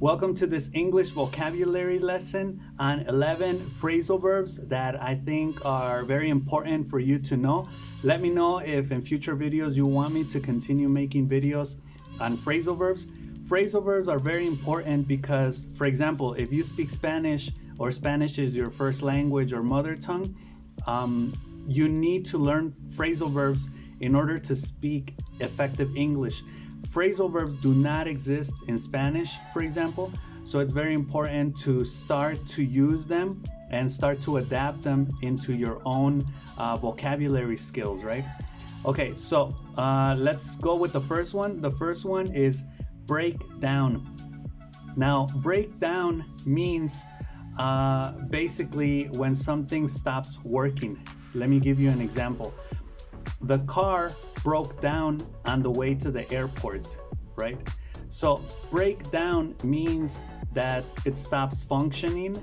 Welcome to this English vocabulary lesson on 11 phrasal verbs that I think are very important for you to know. Let me know if in future videos you want me to continue making videos on phrasal verbs. Phrasal verbs are very important because, for example, if you speak Spanish or Spanish is your first language or mother tongue, you need to learn phrasal verbs in order to speak effective English. Phrasal verbs do not exist in Spanish, for example, so it's very important to start to use them and start to adapt them into your own vocabulary skills, right? Okay, so let's go with the first one. The first one is break down. Now, break down means basically when something stops working. Let me give you an example. The car broke down on the way to the airport, right? So break down means that it stops functioning,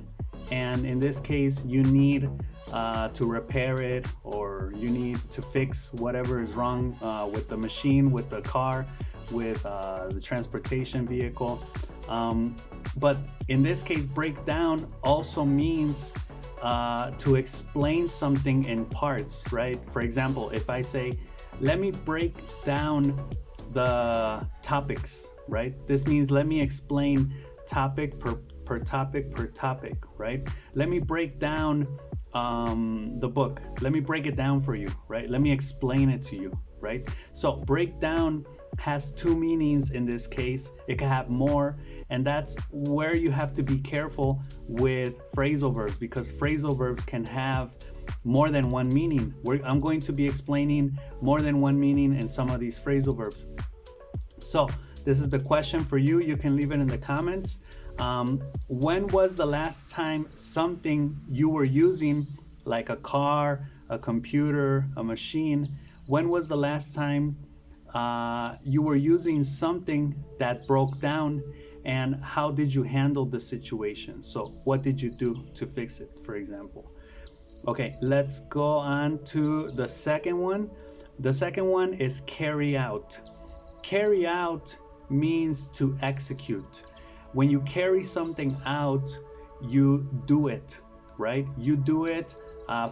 and in this case you need to repair it, or you need to fix whatever is wrong with the machine, with the car, with the transportation vehicle. But in this case, break down also means to explain something in parts, right? For example, if I say, let me break down the topics, right? This means let me explain topic per topic, right? Let me break down the book. Let me break it down for you, right? Let me explain it to you, right? So break down has two meanings in this case. It can have more, and that's where you have to be careful with phrasal verbs, because phrasal verbs can have more than one meaning. I'm going to be explaining more than one meaning in some of these phrasal verbs. So this is the question for you. You can leave it in the comments. When was the last time something you were using, like a car, a computer, a machine, when was the last time you were using something that broke down, and how did you handle the situation? So what did you do to fix it, for example? Okay, let's go on to the second one. The second one is carry out. Carry out means to execute. When you carry something out, you do it, right? You do it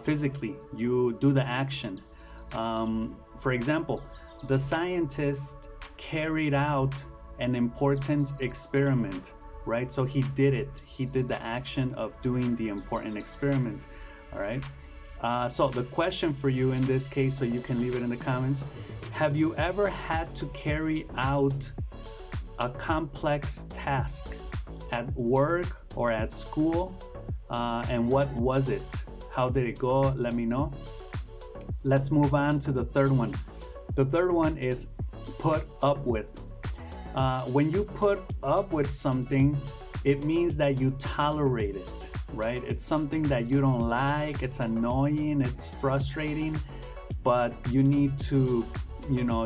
physically. You do the action. For example, the scientist carried out an important experiment, right? So he did it. He did the action of doing the important experiment, all right? So the question for you in this case, so you can leave it in the comments, have you ever had to carry out a complex task at work or at school? And what was it? How did it go? Let me know. Let's move on to the third one. The third one is put up with. When you put up with something, it means that you tolerate it, right? It's something that you don't like, it's annoying, it's frustrating, but you need to,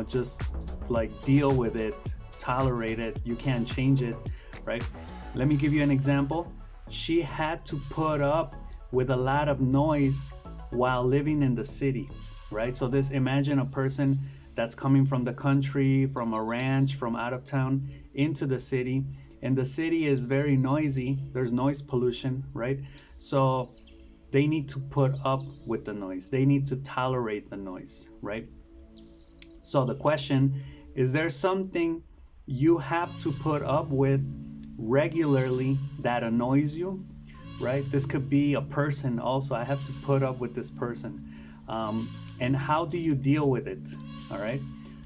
just like deal with it, tolerate it. You can't change it, right? Let me give you an example. She had to put up with a lot of noise while living in the city, right? So imagine a person that's coming from the country, from a ranch, from out of town into the city, and the city is very noisy. There's noise pollution, right? So they need to put up with the noise. They need to tolerate the noise, right? So the question is, there something you have to put up with regularly that annoys you, right? This could be a person also. I have to put up with this person. And how do you deal with it? All right,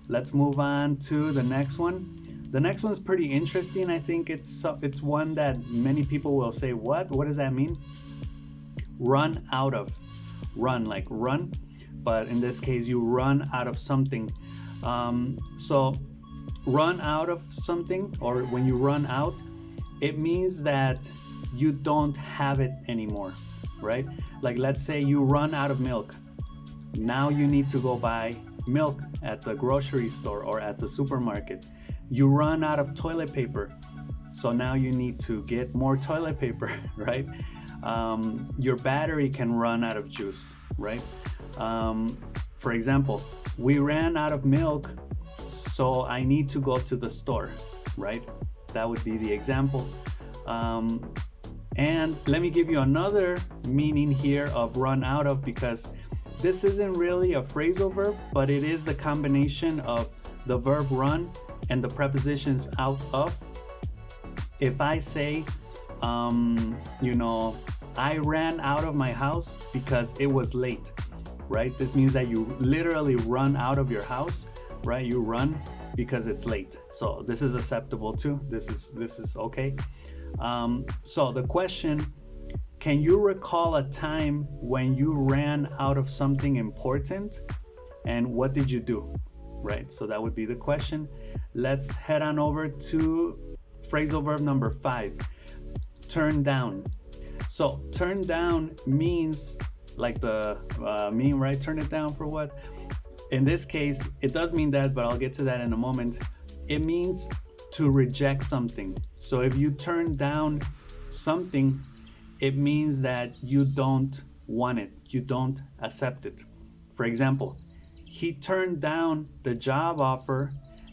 let's move on to the next one. The next one is pretty interesting. I think it's one that many people will say, what does that mean? Run out of. Run, like run, but in this case you run out of something. So run out of something, or when you run out, it means that you don't have it anymore, right? Like, let's say you run out of milk. Now you need to go buy milk at the grocery store or at the supermarket. You run out of toilet paper, so now you need to get more toilet paper, right? Your battery can run out of juice, right? For example, we ran out of milk, so I need to go to the store, right? That would be the example. And let me give you another meaning here of run out of, because this isn't really a phrasal verb, but it is the combination of the verb run and the prepositions out of. If I say, I ran out of my house because it was late, right? This means that you literally run out of your house, right? You run because it's late. So this is acceptable too. This is okay. So the question, can you recall a time when you ran out of something important, and what did you do? Right? So that would be the question. Let's head on over to phrasal verb number 5, turn down. So turn down means like the meme, right? Turn it down for what? In this case, it does mean that, but I'll get to that in a moment. It means to reject something. So if you turn down something, it means that you don't want it, you don't accept it. For example, he turned down the job offer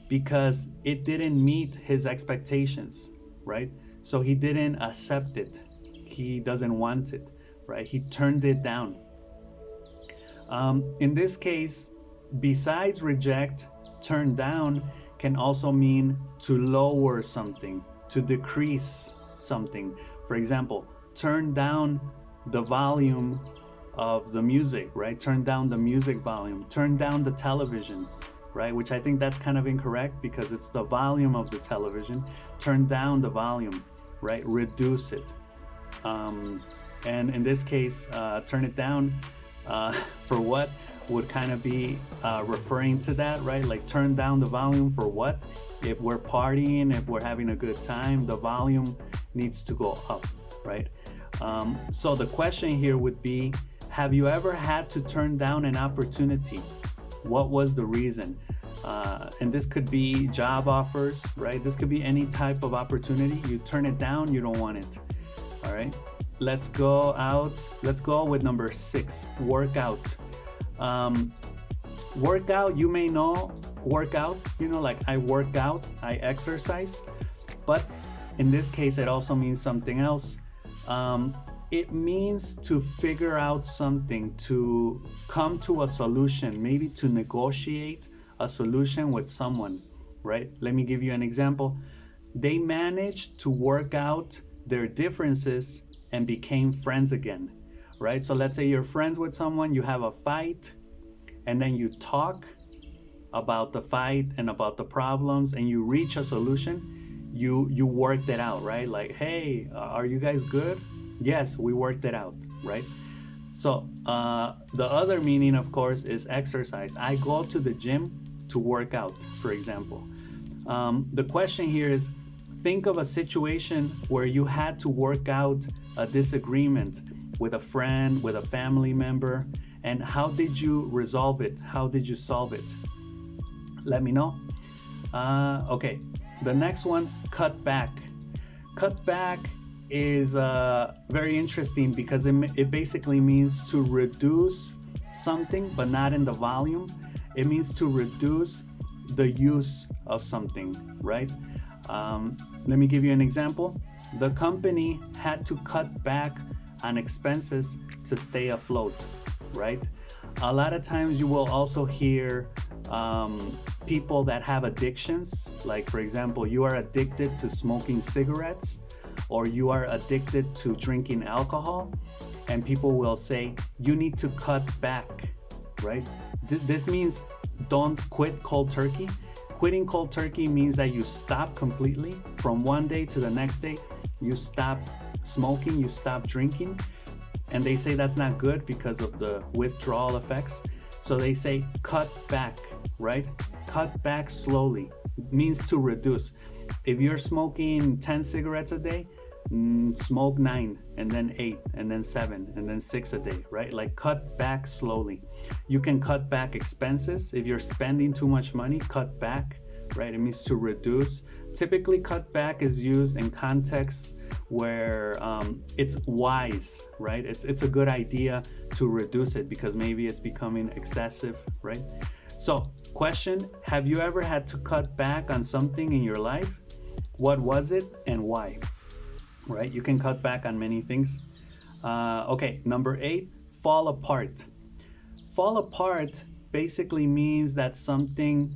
because it didn't meet his expectations, right? So he didn't accept it. He doesn't want it, right? He turned it down. In this case, besides reject, turn down can also mean to lower something, to decrease something. For example, turn down the volume of the music, right? Turn down the music volume, turn down the television, right? Which I think that's kind of incorrect because it's the volume of the television. Turn down the volume, right? Reduce it. And in this case, turn it down for what would kind of be referring to that, right? Like turn down the volume for what? If we're partying, if we're having a good time, the volume needs to go up, right? So the question here would be, have you ever had to turn down an opportunity? What was the reason? And this could be job offers, right? This could be any type of opportunity. You turn it down, you don't want it. All right, let's go with number 6, workout. Workout, you may know workout, like I work out, I exercise, but in this case, it also means something else. It means to figure out something, to come to a solution, maybe to negotiate a solution with someone, right? Let me give you an example. They managed to work out their differences and became friends again, right? So let's say you're friends with someone, you have a fight, and then you talk about the fight and about the problems, and you reach a solution. You worked it out, right? Like, hey, are you guys good? Yes, we worked it out, right? So the other meaning, of course, is exercise. I go to the gym to work out, for example. The question here is, think of a situation where you had to work out a disagreement with a friend, with a family member, and how did you resolve it? How did you solve it? Let me know. Okay, the next one, cut back. Cut back is very interesting because it basically means to reduce something, but not in the volume. It means to reduce the use of something, right? Let me give you an example. The company had to cut back on expenses to stay afloat, right? A lot of times you will also hear people that have addictions, like for example, you are addicted to smoking cigarettes, or you are addicted to drinking alcohol, and people will say, you need to cut back, right? This means don't quit cold turkey. Quitting cold turkey means that you stop completely from one day to the next day. You stop smoking, you stop drinking, and they say that's not good because of the withdrawal effects. So they say cut back, right? Cut back slowly. It means to reduce. If you're smoking 10 cigarettes a day, smoke 9, and then 8, and then 7, and then 6 a day, right? Like cut back slowly. You can cut back expenses. If you're spending too much money, cut back, right? It means to reduce. Typically, cut back is used in contexts where it's wise, right? It's a good idea to reduce it because maybe it's becoming excessive, right? So, question, have you ever had to cut back on something in your life? what was it and why, right? You can cut back on many things. Okay, number 8, fall apart. Fall apart basically means that something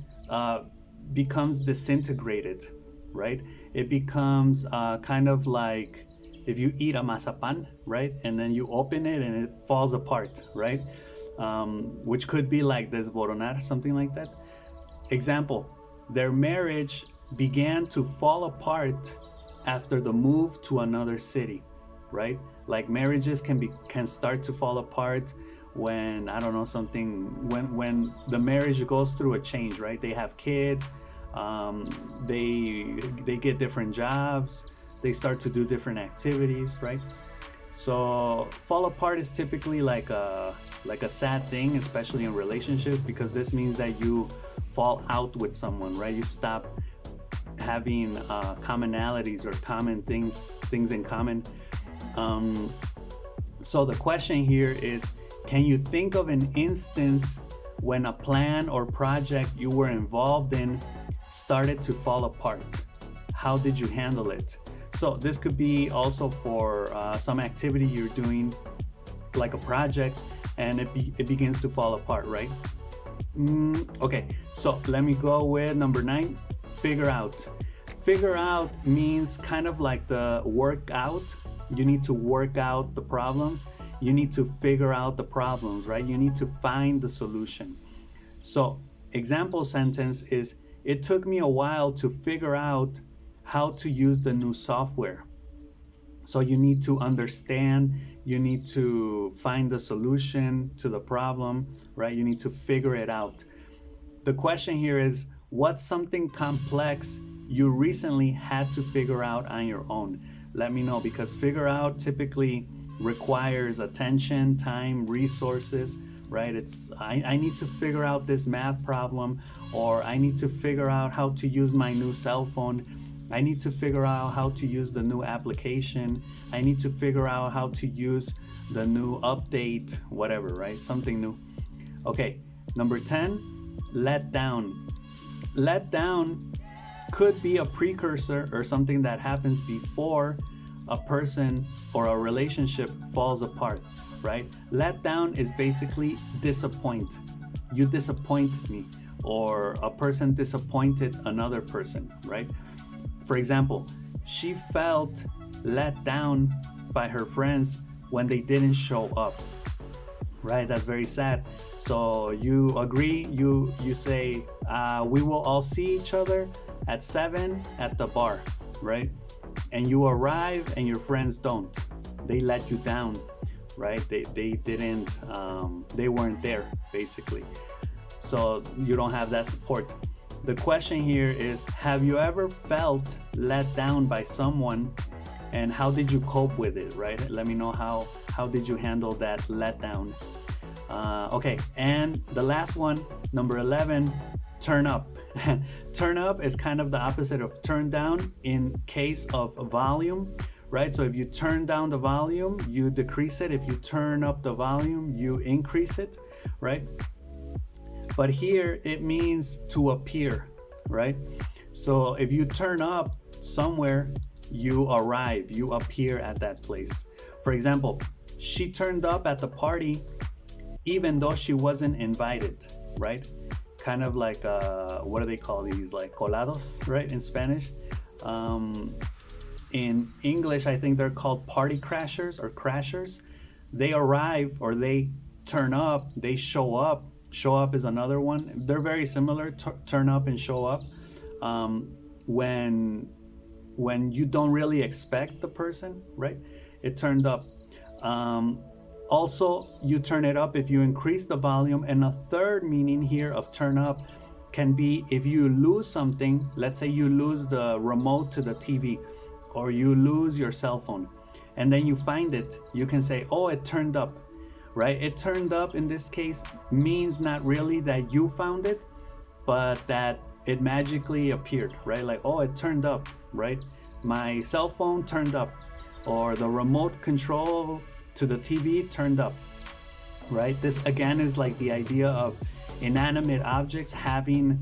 becomes disintegrated, right? It becomes kind of like if you eat a mazapan, right? And then you open it and it falls apart, right? Which could be like desboronar, something like that. Example, their marriage began to fall apart after the move to another city, right? Like marriages can start to fall apart when, I don't know, something, when the marriage goes through a change, right? They have kids, they get different jobs, they start to do different activities, right? So fall apart is typically like a sad thing, especially in relationships, because this means that you fall out with someone, right? You stop having commonalities or common things in common. So the question here is, can you think of an instance when a plan or project you were involved in started to fall apart? How did you handle it? So this could be also for some activity you're doing, like a project, and it begins to fall apart, right? Okay, so let me go with number 9, figure out. Figure out means kind of like the work out. You need to work out the problems. You need to figure out the problems, right? You need to find the solution. So example sentence is, it took me a while to figure out how to use the new software. So you need to understand, you need to find the solution to the problem, right? You need to figure it out. The question here is, what's something complex you recently had to figure out on your own? Let me know, because figure out typically requires attention, time, resources, right? It's I need to figure out this math problem, or I need to figure out how to use my new cell phone. I need to figure out how to use the new application. I need to figure out how to use the new update, whatever, right? Something new. Okay, number 10, let down. Let down could be a precursor or something that happens before a person or a relationship falls apart, right? Let down is basically disappoint. You disappoint me, or a person disappointed another person, right? For example, she felt let down by her friends when they didn't show up, right? That's very sad. So you agree, you say, we will all see each other at 7 at the bar, right? And you arrive and your friends don't. They let you down, right? They didn't, they weren't there, basically. So you don't have that support. The question here is, have you ever felt let down by someone, and how did you cope with it, right? Let me know how did you handle that letdown. Okay, and the last one, number 11, turn up. Turn up is kind of the opposite of turn down in case of volume, right? So if you turn down the volume, you decrease it. If you turn up the volume, you increase it, right? But here it means to appear, right? So if you turn up somewhere, you arrive, you appear at that place. For example, she turned up at the party even though she wasn't invited, right? Kind of like, what do they call these? Like colados, right? In Spanish. In English, I think they're called party crashers or crashers. They arrive, or they turn up, they show up. Show up is another one. They're very similar, turn up and show up. When you don't really expect the person, right? It turned up. Also, you turn it up if you increase the volume. And a third meaning here of turn up can be if you lose something. Let's say you lose the remote to the TV, or you lose your cell phone, and then you find it. You can say, oh, it turned up, right? It turned up in this case means not really that you found it, but that it magically appeared, right? Like, oh, it turned up, right? My cell phone turned up, or the remote control to the TV turned up, right? This again is like the idea of inanimate objects having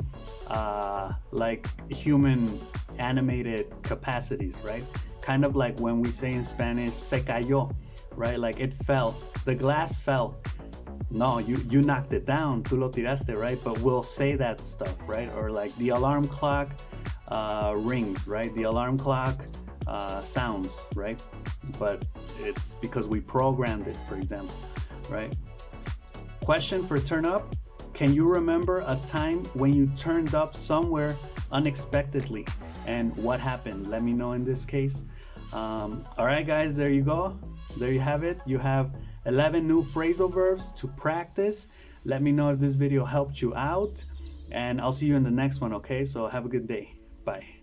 like human animated capacities, right? Kind of like when we say in Spanish, se cayó, right? Like it fell, the glass fell. No, you knocked it down, tú lo tiraste, right? But we'll say that stuff, right? Or like the alarm clock rings, right? The alarm clock sounds, right? But it's because we programmed it, for example, right? Question for turn up. Can you remember a time when you turned up somewhere unexpectedly and what happened? Let me know in this case. All right, guys, there you go. There you have it. You have 11 new phrasal verbs to practice. Let me know if this video helped you out, and I'll see you in the next one, okay? So have a good day. Bye.